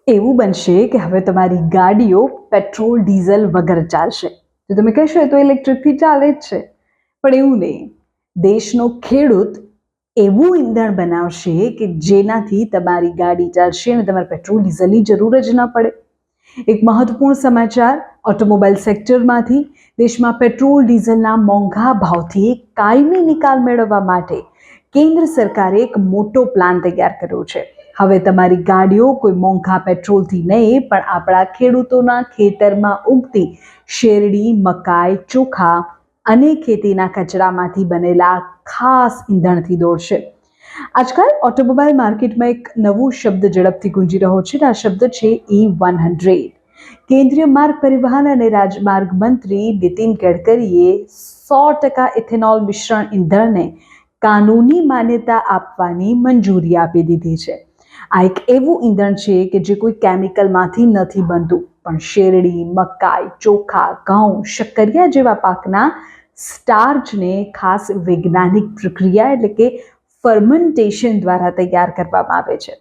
એવું બનશે કે હવે તમારી ગાડીઓ પેટ્રોલ ડીઝલ વગર ચાલશે. તો તમે કહેશો એ તો ઇલેક્ટ્રિકથી ચાલે જ છે, પણ એવું નહીં. દેશનો ખેડૂત એવું ઈંધણ બનાવશે કે જેનાથી તમારી ગાડી ચાલશે અને તમારે પેટ્રોલ ડીઝલની જરૂર જ ન પડે. એક મહત્વપૂર્ણ સમાચાર ઓટોમોબાઈલ સેક્ટરમાંથી. દેશમાં પેટ્રોલ ડીઝલના મોંઘા ભાવથી કાયમી નિકાલ મેળવવા માટે કેન્દ્ર સરકારે એક મોટો પ્લાન તૈયાર કર્યો છે. હવે તમારી ગાડીઓ કોઈ મોંઘા પેટ્રોલથી નહીં, પણ આપણા ખેડૂતોના ખેતરમાં ઉગતી શેરડી, મકાઈ, ચોખા અને ખેતીના કચરામાંથી બનેલા ખાસ ઈંધણથી દોડશે. આજકાલ ઓટોમોબાઈલ માર્કેટમાં એક નવો શબ્દ ઝડપથી ગુંજી રહ્યો છે. આ શબ્દ છે E100. કેન્દ્રીય માર્ગ પરિવહન અને રાજમાર્ગ મંત્રી નીતિન ગડકરીએ 100% ઇથેનોલ મિશ્રણ ઈંધણને કાનૂની માન્યતા આપવાની મંજૂરી આપી દીધી છે. આ એક એવું ઈંધણ છે કે જે કોઈ કેમિકલમાંથી નથી બનતું, પણ શેરડી, મકાઈ, ચોખા, ઘઉં, શક્કરિયા જેવા પાકના સ્ટાર્ચને ખાસ વૈજ્ઞાનિક પ્રક્રિયા એટલે કે ફર્મેન્ટેશન દ્વારા તૈયાર કરવામાં આવે છે.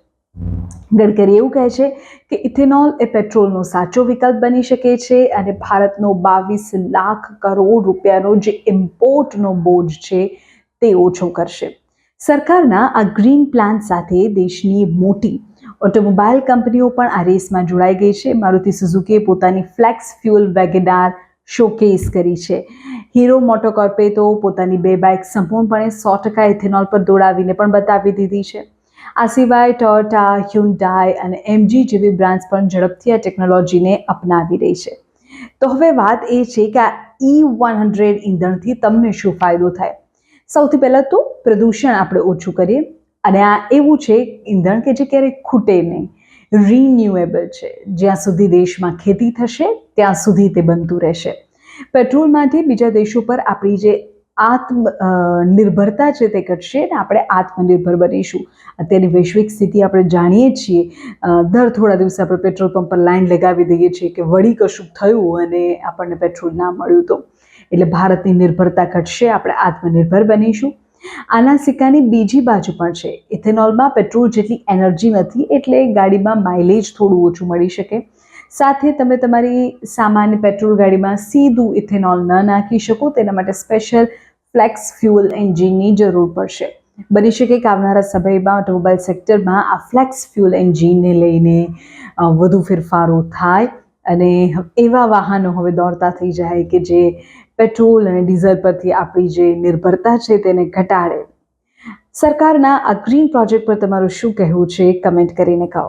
ગડકરી એવું કહે છે કે ઇથેનોલ એ પેટ્રોલનો સાચો વિકલ્પ બની શકે છે અને ભારતનો 22 લાખ કરોડ રૂપિયાનો જે ઇમ્પોર્ટનો બોજ છે તે ઓછો કરશે. સરકારના આ ગ્રીન પ્લાન સાથે દેશની મોટી ઓટોમોબાઈલ કંપનીઓ પણ આ રેસમાં જોડાઈ ગઈ છે. મારુતિ સુઝુકીએ પોતાની ફ્લેક્સ ફ્યુઅલ વેગેનાર શોકેસ કરી છે. હીરો મોટોકોર્પે તો પોતાની 2 બાઇક સંપૂર્ણપણે 100% ઇથેનોલ પર દોડાવીને પણ બતાવી દીધી છે. આ સિવાય ટોયોટા, હ્યુન્ડાઈ અને એમજી જેવી બ્રાન્ડ્સ પણ ઝડપથી આ ટેકનોલોજીને અપનાવી રહી છે. તો હવે વાત એ છે કે આ E100 ઈંધણથી તમને શું ફાયદો થાય. સૌથી પહેલાં તો પ્રદૂષણ આપણે ઓછું કરીએ, અને આ એવું છે ઈંધણ કે જે ક્યારેય ખૂટે નહીં, રિન્યુએબલ છે. જ્યાં સુધી દેશમાં ખેતી થશે ત્યાં સુધી તે બનતું રહેશે. પેટ્રોલમાંથી બીજા દેશો પર આપણી જે નિર્ભરતા છે તે ઘટશે અને આપણે આત્મનિર્ભર બનીશું. અત્યારની વૈશ્વિક સ્થિતિ આપણે જાણીએ છીએ. દર થોડા દિવસે આપણે પેટ્રોલ પંપ પર લાઈન લગાવી દઈએ છીએ કે વળી કશું થયું અને આપણને પેટ્રોલ ના મળ્યું તો. એટલે ભારતની નિર્ભરતા ઘટશે, આપણે આત્મનિર્ભર બનીશું. આના સિક્કાની બીજી બાજુ પણ છે. ઇથેનોલમાં પેટ્રોલ જેટલી એનર્જી નથી, એટલે ગાડીમાં માઇલેજ થોડું ઓછું મળી શકે. સાથે તમે તમારી સામાન્ય પેટ્રોલ ગાડીમાં સીધું ઇથેનોલ ન નાખી શકો, તેના માટે સ્પેશિયલ ફ્લેક્સ ફ્યુઅલ એન્જિનની જરૂર પડશે. બની શકે કે આવનારા સમયમાં ઓટોમોબાઈલ સેક્ટરમાં આ ફ્લેક્સ ફ્યુઅલ એન્જિનને લઈને વધુ ફેરફારો થાય અને એવા વાહનો હવે દોડતા થઈ જાય કે જે પેટ્રોલ અને ડીઝલ પરથી આપણી જે નિર્ભરતા છે તેને ઘટાડે. સરકારના આ ગ્રીન પ્રોજેક્ટ પર તમારું શું કહેવું છે, કમેન્ટ કરીને કહો.